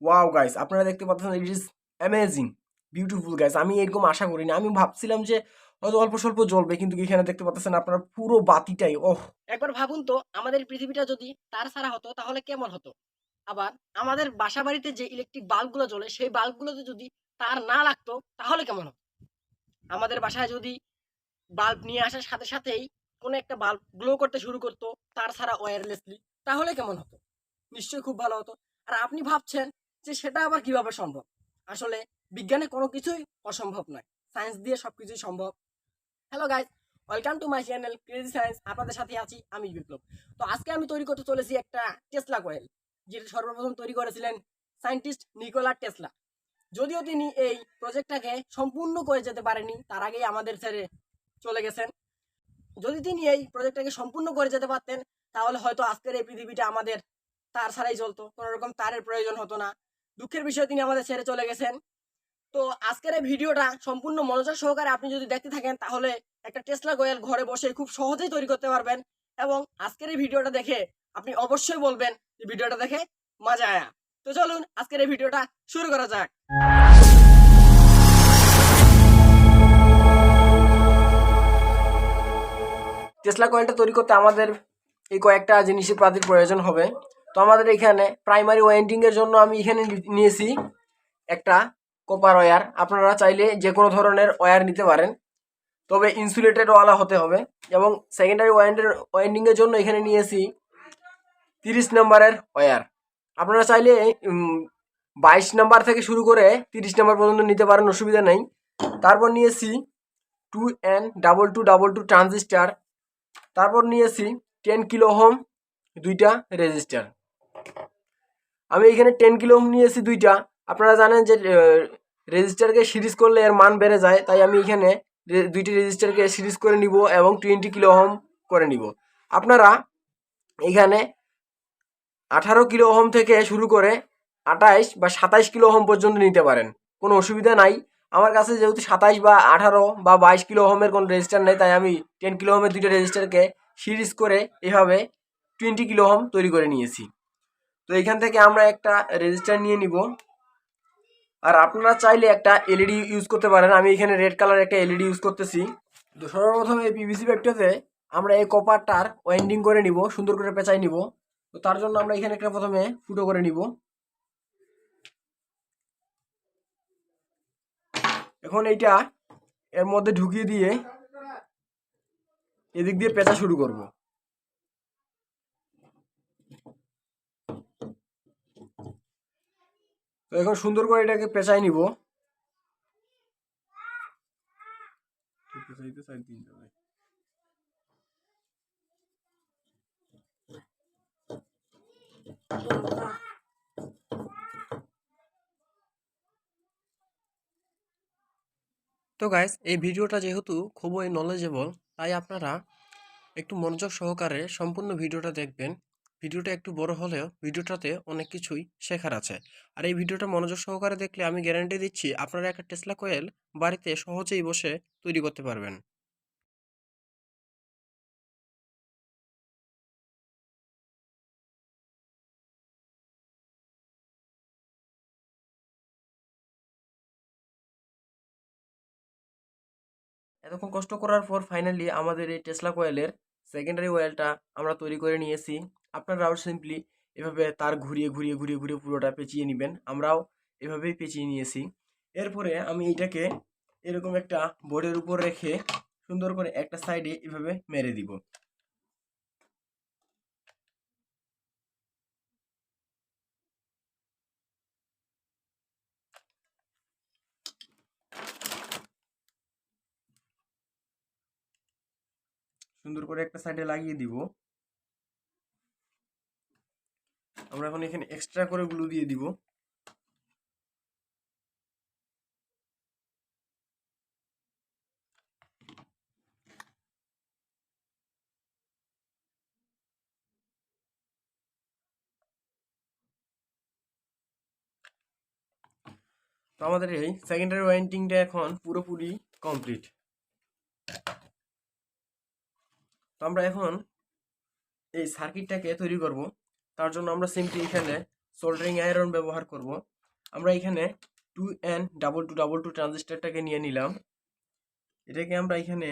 Wow guys, আপনারা দেখতে পাচ্ছেন it is amazing beautiful guys. আমি এরকম আশা করিনি। আমি ভাবছিলাম যে হয়তো অল্প স্বল্প জ্বলবে, কিন্তু এখানে দেখতে পাচ্ছেন আপনারা পুরো বাতিটাই ওহ। একবার ভাবুন তো, আমাদের পৃথিবীটা যদি তার ছাড়া হতো তাহলে কেমন হতো। আবার আমাদের বাসা বাড়িতে যে ইলেকট্রিক বাল্বগুলো জ্বলে সেই বাল্বগুলোতে যদি তার না লাগতো তাহলে কেমন হতো। আমাদের বাসায় যদি বাল্ব নিয়ে আসার সাথে সাথেই কোনো একটা বাল্ব গ্লো করতে শুরু করতো তার ছাড়া ওয়্যারলেসলি, তাহলে কেমন হতো। নিশ্চয়ই খুব ভালো হতো। আর আপনি ভাবছেন যে সেটা আবার কিভাবে সম্ভব। আসলে বিজ্ঞানে কোনো কিছুই অসম্ভব নয়, সায়েন্স দিয়ে সবকিছুই সম্ভব। Hello guys, welcome to my channel crazy science. আপনাদের সাথে আছি আমি বিপ্লব। তো আজকে আমি তৈরি করতে চলেছি একটা টেসলা কয়েল, যেটা সর্বপ্রথম তৈরি করেছিলেন সায়েন্টিস্ট নিকোলা টেসলা। যদিও তিনি এই প্রজেক্টটাকে সম্পূর্ণ করে যেতে পারেনি, তার আগেই আমাদের ছেড়ে চলে গেছেন। যদি তিনি এই প্রজেক্টটাকে সম্পূর্ণ করে যেতে পারতেন তাহলে হয়তো আজকের এই পৃথিবীটা আমাদের তার ছাড়াই চলতো, কোনো রকম তারের প্রয়োজন হতো না। দুঃখের বিষয় তিনি আমাদের ছেড়ে চলে গেছেন। তো আজকের এই ভিডিওটা সম্পূর্ণ মনোযোগ সহকারে আপনি যদি দেখতে থাকেন তাহলে একটা টেসলা কয়েল ঘরে বসে খুব সহজেই তৈরি করতে পারবেন। এবং আজকের এই ভিডিওটা দেখে আপনি অবশ্যই বলবেন যে ভিডিওটা দেখে মজা আয়া। তো চলুন আজকের এই ভিডিওটা শুরু করা যাক। টেসলা কয়েলটা তৈরি করতে আমাদের এই কয়েকটা জিনিসের পাতির প্রয়োজন হবে। তো আমাদের এখানে প্রাইমারি ওয়াইন্ডিংয়ের জন্য আমি এখানে নিয়েছি একটা কপার ওয়্যার। আপনারা চাইলে যে কোনো ধরনের ওয়্যার নিতে পারেন, তবে ইনসুলেটেড ওয়ালা হতে হবে। এবং সেকেন্ডারি ওয়াইন্ডিংয়ের জন্য এখানে নিয়েছি 30 নম্বরের ওয়্যার। আপনারা চাইলে 22 নাম্বার থেকে শুরু করে 30 নাম্বার পর্যন্ত নিতে পারেন, অসুবিধা নেই। তারপর নিয়েছি 2N2222 ট্রানজিস্টার। তারপর নিয়েছি 10 কিলো ওহম দুইটা রেজিস্টার। আমি এখানে 10 কিলো ওহম নিয়েছি দুইটা। আপনারা জানেন যে রেজিস্টারকে সিরিজ করলে এর মান বেড়ে যায়, তাই আমি এখানে দুইটি রেজিস্টারকে সিরিজ করে নিব এবং 20 কিলো ওহম করে নিব। আপনারা এখানে 18 কিলো ওহম থেকে শুরু করে 28 বা 27 কিলো ওহম পর্যন্ত নিতে পারেন, কোনো অসুবিধা নাই। আমার কাছে যেহেতু 27 বা 18 বা 22 কিলো ওহমের কোনো রেজিস্টার নেই, তাই আমি 10 কিলো ওহমের দুইটা রেজিস্টারকে সিরিজ করে এভাবে 20 কিলো ওহম তৈরি করে নিয়েছি। তো এখান থেকে আমরা একটা রেজিস্টার নিয়ে নিব। আর আপনারা চাইলে একটা এলইডি ইউজ করতে পারেন। আমি এখানে রেড কালার একটা এলইডি ইউজ করতেছি। তো সর্বপ্রথম এই পিভিসি পাইপটাতে আমরা এই কপারটার ওয়াইন্ডিং করে নিব, সুন্দর করে পেঁচাই নিব। তো তার জন্য আমরা এখানে একটা প্রথমে ফুটো করে নিব। এখন এইটা এর মধ্যে ঢুকিয়ে দিয়ে এদিক দিয়ে পেঁচা শুরু করব। তো এখন সুন্দর করে এটাকে পেঁচাই নিব। তো গাইস, এই ভিডিওটা যেহেতু খুবই নলেজেবল, তাই আপনারা একটু মনোযোগ সহকারে সম্পূর্ণ ভিডিওটা দেখবেন। ভিডিওটা একটু বড় হলেও ভিডিওটাতে অনেক কিছুই শেখার আছে। আর এই ভিডিওটা মনোযোগ সহকারে দেখলে আমি গ্যারান্টি দিচ্ছি আপনারা একটা টেসলা কয়েল বাড়িতে সহজেই বসে তৈরি করতে পারবেন। এতক্ষণ কষ্ট করার পর ফাইনালি আমাদের এই টেসলা কয়েলের সেকেন্ডারি ওয়েলটা আমরা তৈরি করে নিয়েছি। আপনারাও সিম্পলি এভাবে তার ঘুরিয়ে ঘুরিয়ে ঘুরিয়ে ঘুরিয়ে পুরোটা পেঁচিয়ে নেবেন। আমরাও এভাবেই পেঁচিয়ে নিয়েছি। এরপরে আমি এটাকে এরকম একটা বোর্ডের উপর রেখে সুন্দর করে একটা সাইডে এভাবে মেরে দিব। সুন্দর করে একটা সাইডে লাগিয়ে দিব। আমরা এখন এখানে এক্সট্রা করে গ্লু দিয়ে দিব। তো আমাদের এই সেকেন্ডারি ওয়াইন্ডিংটা এখন পুরোপুরি কমপ্লিট। তো আমরা এখন এই সার্কিটটাকে তৈরি করব। তার জন্য আমরা সিম্পলি এখানে সোল্ডারিং আয়রন ব্যবহার করব। আমরা এখানে 2N2222 ট্রানজিস্টরটাকে নিয়ে নিলাম। এটাকে আমরা এখানে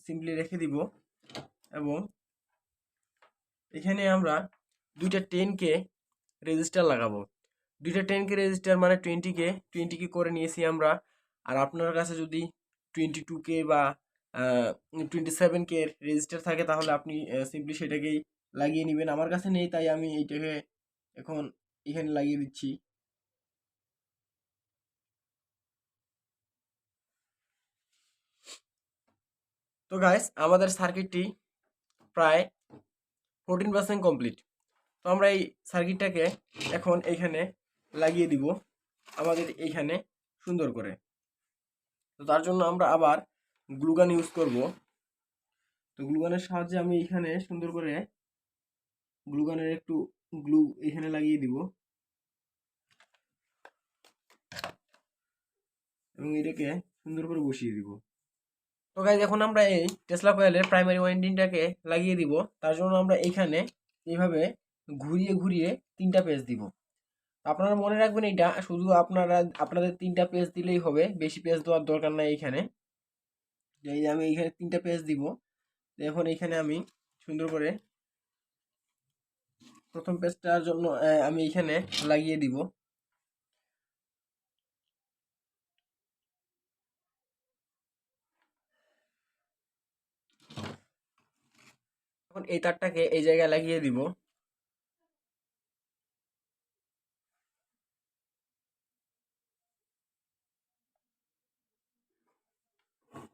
সিম্পলি রেখে দিব এবং এখানে আমরা দুইটা 10K রেজিস্টার লাগাবো। দুইটা 10K রেজিস্টার মানে 20K করে নিয়েছি আমরা। আর আপনার কাছে যদি 22K বা 27K রেজিস্টার থাকে তাহলে আপনি সিম্পলি সেটাকেই লাগিয়ে নেবেন। আমার কাছে নেই, তাই আমি এইটাকে এখন এখানে লাগিয়ে দিচ্ছি। তো গাইস, আমাদের সার্কিটটি প্রায় 14% কমপ্লিট। তো আমরা এই সার্কিটটাকে এখন এইখানে লাগিয়ে দিব আমাদের এইখানে সুন্দর করে। তো তার জন্য আমরা আবার গ্লুগান ইউজ করব। তো গ্লুগানের সাহায্যে আমি এখানে সুন্দর করে গ্লুগানের একটু গ্লু এখানে লাগিয়ে দিব এবং এটাকে সুন্দর করে বসিয়ে দিব। তো গাইজ, এখন আমরা এই টেসলা কয়েলের প্রাইমারি ওয়াইন্ডিংটাকে লাগিয়ে দিব। তার জন্য আমরা এইখানে এইভাবে ঘুরিয়ে ঘুরিয়ে 3টা পেজ দিব। আপনারা মনে রাখবেন এটা শুধু আপনাদের 3টা পেজ দিলেই হবে, বেশি পেজ দেওয়ার দরকার নাই। এইখানে এই যে আমি এইখানে 3টা পেজ দিব। এখন এইখানে আমি সুন্দর করে প্রথম পেজটার জন্য আমি এইখানে লাগিয়ে দিব। এখন এই তারটাকে এই জায়গায় লাগিয়ে দিব।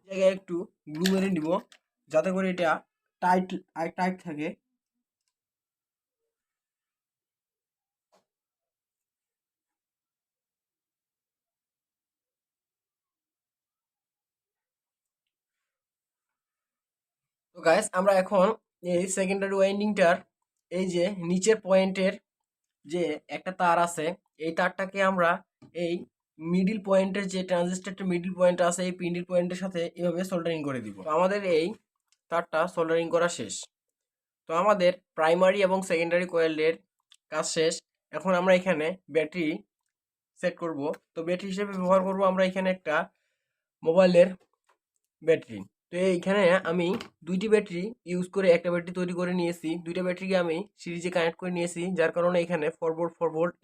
জায়গায় একটু গ্লু মেরে নিব যাতে করে এটা টাইট টাইট থাকে। তো গাইস, আমরা এখন এই সেকেন্ডারি ওয়াইন্ডিংটার এই যে নিচের পয়েন্টের যে একটা তার আছে, এই তারটাকে আমরা এই মিডিল পয়েন্টের যে ট্রানজিস্টরটা মিডিল পয়েন্ট আছে এই মিডিল পয়েন্টের সাথে এভাবে সোল্ডারিং করে দিব। তো আমাদের এই তারটা সোল্ডারিং করা শেষ। তো আমাদের প্রাইমারি এবং সেকেন্ডারি কয়েলের কাজ শেষ। এখন আমরা এখানে ব্যাটারি সেট করব। তো ব্যাটারি হিসেবে ব্যবহার করব আমরা এখানে একটা মোবাইলের ব্যাটারি। তো এইখানে আমি দুইটি ব্যাটারি ইউজ করে একটা ব্যাটারি তৈরি করে নিয়েছি। দুইটা ব্যাটারিকে আমি সিরিজে কানেক্ট করে নিয়েছি, যার কারণে এখানে 4 ভোল্ট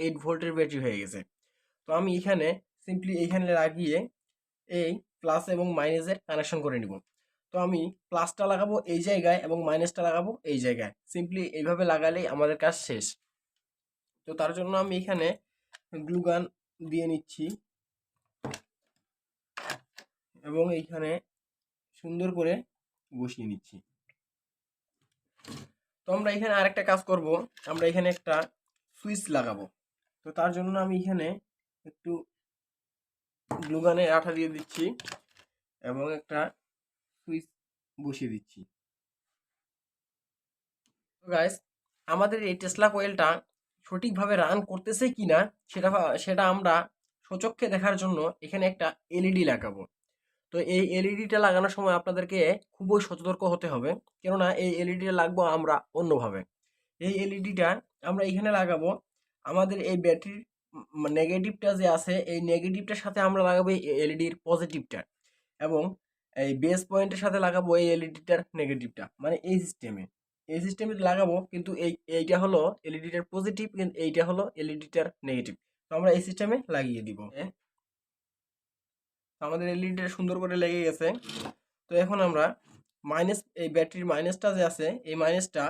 8 ভোল্টের ব্যাটারি হয়ে গেছে। তো আমি এখানে সিম্পলি এইখানে লাগিয়ে এই প্লাস এবং মাইনাসের কানেকশন করে নিব। তো আমি প্লাসটা লাগাবো এই জায়গায় এবং মাইনাসটা লাগাবো এই জায়গায়। সিম্পলি এইভাবে লাগালেই আমাদের কাজ শেষ। তো তার জন্য আমি এখানে গ্লুগান দিয়ে নিচ্ছি এবং এইখানে সুন্দর করে বসিয়ে নিচ্ছি। তো আমরা এখানে আরেকটা কাজ করব, আমরা এখানে একটা সুইচ লাগাবো। তো তার জন্য আমি এখানে একটু গ্লুগানের আঠা দিয়ে দিচ্ছি এবং একটা সুইচ বসিয়ে দিচ্ছি। তো গাইস, আমাদের এই টেসলা কোয়েলটা সঠিকভাবে রান করতেছে কিনা সেটা সেটা আমরা সচক্ষে দেখার জন্য এখানে একটা এলইডি লাগাবো। তো এই এলইডিটা লাগানোর সময় আপনাদেরকে খুবই সতর্ক হতে হবে, কেননা এই এলইডিটা লাগবো আমরা অন্যভাবে। এই এলইডিটা আমরা এখানে লাগাবো আমাদের এই ব্যাটারির নেগেটিভটা যে আছে এই নেগেটিভটার সাথে আমরা লাগাবো এই এলইডির পজিটিভটা, এবং এই বেস পয়েন্টের সাথে লাগাবো এই এলইডিটার নেগেটিভটা, মানে এই সিস্টেমে লাগাবো। কিন্তু এইটা হলো এলইডিটার পজিটিভ, কিন্তু এইটা হলো এলইডিটার নেগেটিভ। তো আমরা এই সিস্টেমে লাগিয়ে দিব। আমাদের এলইডিটা সুন্দর করে লেগে গেছে। তো এখন আমরা মাইনাস, এই ব্যাটারির মাইনাসটা যে আছে এই মাইনাসটা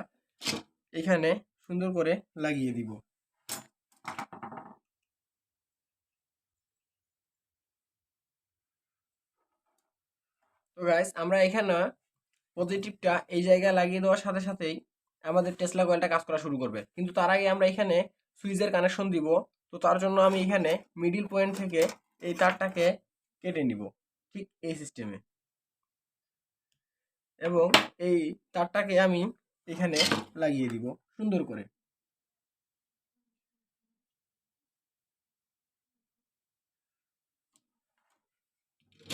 এখানে সুন্দর করে লাগিয়ে দিব। তো গাইস, আমরা এখানে পজিটিভটা এই জায়গায় লাগিয়ে দেওয়ার সাথে সাথেই আমাদের টেসলা কয়েলটা কাজ করা শুরু করবে। কিন্তু তার আগে আমরা এখানে সুইচের কানেকশন দিব। তো তার জন্য আমি এখানে মিডিল পয়েন্ট থেকে এই তারটাকে কেটে নিব ঠিক এই সিস্টেমে, এবং এই তারটাকে আমি এখানে লাগিয়ে দিব সুন্দর করে।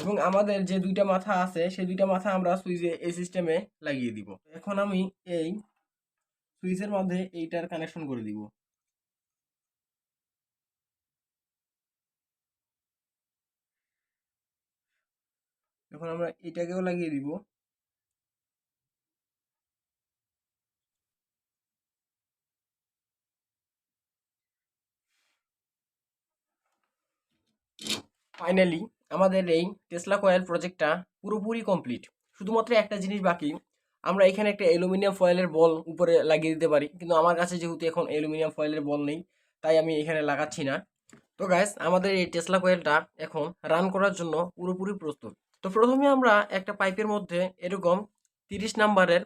এবং আমাদের যে দুইটা মাথা আছে সেই দুইটা মাথা আমরা সুইচে এই সিস্টেমে লাগিয়ে দিব। এখন আমি এই সুইচের মধ্যে এইটার কানেকশন করে দিব। এখন আমরা এটাকেও লাগিয়ে দিব। ফাইনালি আমাদের এই টেসলা কয়েল প্রজেক্টটা পুরোপুরি কমপ্লিট। শুধুমাত্র একটা জিনিস বাকি, আমরা এখানে একটা অ্যালুমিনিয়াম ফয়েলের বল উপরে লাগিয়ে দিতে পারি, কিন্তু আমার কাছে যেহেতু এখন অ্যালুমিনিয়াম ফয়েলের বল নেই, তাই আমি এখানে লাগাচ্ছি না। তো গাইস, আমাদের এই টেসলা কয়েলটা এখন রান করার জন্য পুরোপুরি প্রস্তুত। তো প্রথমে আমরা একটা পাইপের মধ্যে এরকম 30 নাম্বারের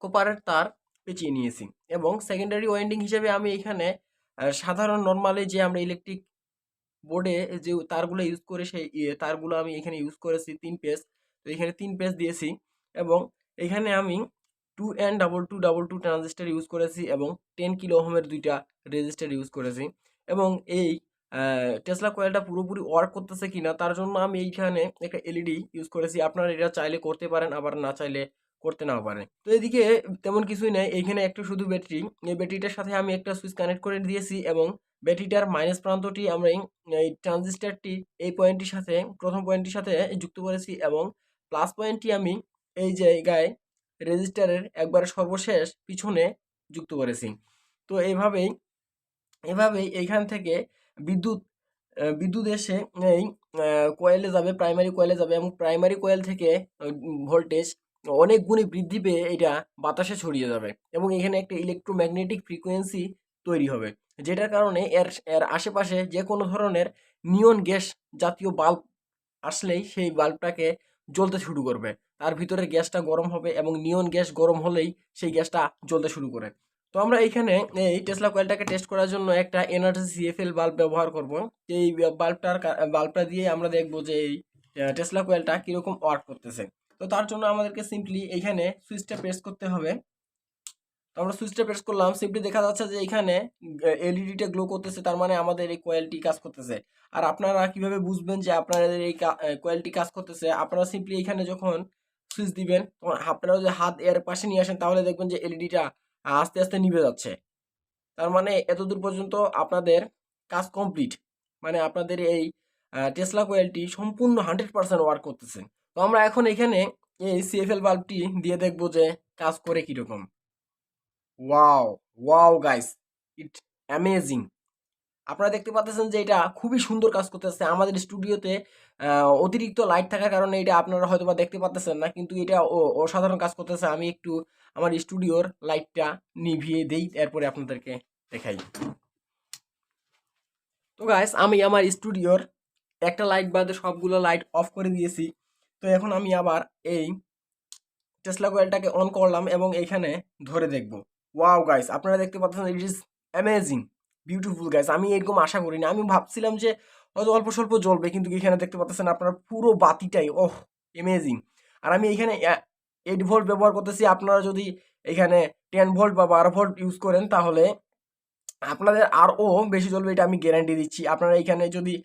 কপারের তার পেঁচিয়ে নিয়েছি, এবং সেকেন্ডারি ওয়াইন্ডিং হিসেবে আমি এখানে সাধারণ নর্মালি যে আমরা ইলেকট্রিক বোর্ডে যে তারগুলো ইউজ করে সেই তারগুলো আমি এখানে ইউজ করেছি 3 পেজ। তো এখানে 3 পেজ দিয়েছি, এবং এখানে আমি 2N2222 ট্রানজিস্টার ইউজ করেছি, এবং 10 কিলো ওহমের 2টা রেজিস্টার ইউজ করেছি। এবং এই টেসলা কয়েলটা পুরোপুরি ওয়ার্ক করতেছে কিনা তার জন্য আমি এইখানে একটা এলইডি ইউজ করেছি। আপনারা এটা চাইলে করতে পারেন, আবার না চাইলে করতে নাও পারেন। তো এদিকে তেমন কিছুই নেই, এইখানে একটা শুধু ব্যাটারি। এই ব্যাটারিটার সাথে আমি একটা সুইচ কানেক্ট করে দিয়েছি, এবং ব্যাটারিটার মাইনাস প্রান্তটি আমরা এই ট্রানজিস্টারটি এই পয়েন্টটির সাথে, প্রথম পয়েন্টটির সাথে যুক্ত করেছি, এবং প্লাস পয়েন্টটি আমি এই জায়গায় রেজিস্টারের একবারে সর্বশেষ পিছনে যুক্ত করেছি। তো এভাবেই এইখান থেকে বিদ্যুৎ বিদ্যুৎ এসে এই কয়েলে যাবে, প্রাইমারি কয়েলে যাবে, এবং প্রাইমারি কয়েল থেকে ভোল্টেজ অনেক গুণে বৃদ্ধি পেয়ে এটা বাতাসে ছড়িয়ে যাবে, এবং এখানে একটা ইলেকট্রোম্যাগনেটিক ফ্রিকোয়েন্সি তৈরি হবে, যেটার কারণে এর এর আশেপাশে যে কোনো ধরনের নিয়ন গ্যাস জাতীয় বাল্ব আসলেই সেই বাল্বটাকে জ্বলতে শুরু করবে। তার ভিতরে গ্যাসটা গরম হবে, এবং নিয়ন গ্যাস গরম হলেই সেই গ্যাসটা জ্বলতে শুরু করে। তো আমরা এইখানে এই টেসলা কয়েলটাকে টেস্ট করার জন্য একটা এনার্জি সিএফএল বাল্ব ব্যবহার করব। এই বাল্বটা দিয়ে আমরা দেখব যে এই টেসলা কয়েলটা কিরকম ওয়ার্ক করতেছে। তো তার জন্য আমাদেরকে সিম্পলি এইখানে সুইচটা প্রেস করতে হবে। তো আমরা সুইচটা প্রেস করলাম, সিম্পলি দেখা যাচ্ছে যে এখানে এলইডিটা গ্লো করতেছে, তার মানে আমাদের এই কয়েলটি কাজ করতেছে। আর আপনারা কিভাবে বুঝবেন যে আপনাদের এই কয়েলটি কাজ করতেছে? আপনারা সিম্পলি এখানে যখন সুইচ দিবেন, তখন আপনারা যদি হাত এর পাশে নিয়ে আসেন, তাহলে দেখবেন যে এলইডিটা আস্তে আস্তে নিভে যাচ্ছে। তার মানে এতদূর পর্যন্ত আপনাদের কাজ কমপ্লিট, মানে আপনাদের এই টেসলা কয়েলটি সম্পূর্ণ 100% ওয়ার্ক করতেছে। তো আমরা এখন এখানে এই সিএফএল বাল্বটি দিয়ে দেখবো যে কাজ করে কিরকম। ওয়াও, ওয়াও গাইস, ইট অ্যামেজিং। আপনারা দেখতে পাচ্ছেন যে এটা খুবই সুন্দর কাজ করতেছে। আমাদের স্টুডিওতে অতিরিক্ত লাইট থাকার কারণে এটা আপনারা হয়তোবা দেখতে পাচ্ছেন না, কিন্তু এটা অসাধারণ কাজ করতেছে। আমি একটু আমার স্টুডিওর লাইটটা নিভিয়ে দেই, এরপরে আপনাদেরকে দেখাই। তো গাইস, আমি আমার স্টুডিওর একটা লাইট বাদে সবগুলো লাইট অফ করে দিয়েছি। তো এখন আমি আবার এই টেসলা কয়েলটাকে অন করলাম, এবং এইখানে ধরে দেখব। ওয়াও গাইস, আপনারা দেখতে পাচ্ছেন it is amazing, beautiful guys. আমি এরকম আশা করিনি। আমি ভাবছিলাম যে হয়তো অল্প স্বল্প জ্বলবে, কিন্তু এখানে দেখতে পাচ্ছেন আপনারা পুরো বাতিটাই ওহ অ্যামেজিং। আর আমি এখানে 8 ভোল্ট ব্যবহার করতেছি। আপনারা যদি এখানে 10 ভোল্ট বা 12 ভোল্ট ইউজ করেন, তাহলে আপনাদের আরও বেশি জ্বলবে, এটা আমি গ্যারান্টি দিচ্ছি। আপনারা এখানে যদি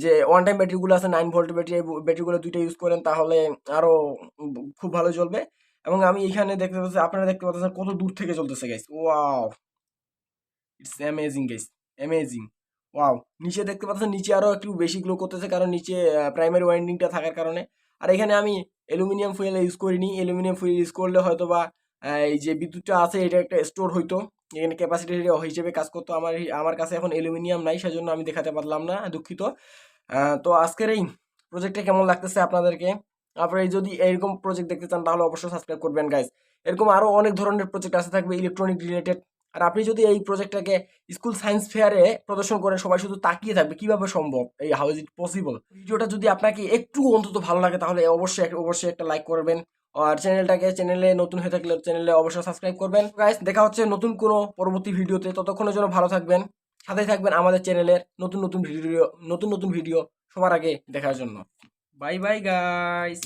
যে ওয়ান টাইম ব্যাটারিগুলো আছে 9 ভোল্ট ব্যাটারি, এই ব্যাটারিগুলো 2টা ইউজ করেন, তাহলে আরও খুব ভালো জ্বলবে। এবং আমি এখানে দেখতে পাচ্ছি, আপনারা দেখতে পাচ্ছেন কত দূর থেকে জ্বলতেছে guys. Wow, it's amazing guys, amazing. Wow, নিচে দেখতে পাচ্ছেন, নিচে আরও একটু বেশি গ্লো করতেছে, কারণ নিচে প্রাইমারি ওয়াইন্ডিংটা থাকার কারণে। আর এখানে আমি অ্যালুমিনিয়াম ফুয়েল ইউজ করিনি। অ্যালুমিনিয়াম ফুয়েল ইউজ করলে হয়তো বা এই যে বিদ্যুৎটা আছে এটা একটা স্টোর হইতো, এখানে ক্যাপাসিটি হিসেবে কাজ করতো। আমার কাছে এখন অ্যালুমিনিয়াম নাই, সেজন্য আমি দেখাতে পারলাম না, দুঃখিত। তো আজকের এই প্রজেক্টটা কেমন লাগতেছে আপনাদেরকে? আপনারা যদি এরকম প্রজেক্ট দেখতে চান, তাহলে অবশ্যই সাবস্ক্রাইব করবেন গাইস। এরকম আরও অনেক ধরনের প্রজেক্ট আসতে থাকবে ইলেকট্রনিক রিলেটেড। আর আপনি যদি এই প্রজেক্টটাকে স্কুল সায়েন্স ফেয়ারে প্রদর্শন করেন, সবাই শুধু তাকিয়ে থাকবে কিভাবে সম্ভব, এই হাউ ইজ ইট পসিবল। ভিডিওটা যদি আপনাকে একটু অন্তত ভালো লাগে, তাহলে অবশ্যই একটা লাইক করবেন। আর চ্যানেলে নতুন হয়ে থাকলে চ্যানেলে অবশ্যই সাবস্ক্রাইব করবেন। গাইস, দেখা হচ্ছে নতুন কোনো পরবর্তী ভিডিওতে। ততক্ষণের জন্য ভালো থাকবেন, সাথেই থাকবেন আমাদের চ্যানেলের নতুন নতুন ভিডিও সবার আগে দেখার জন্য। Bye bye guys.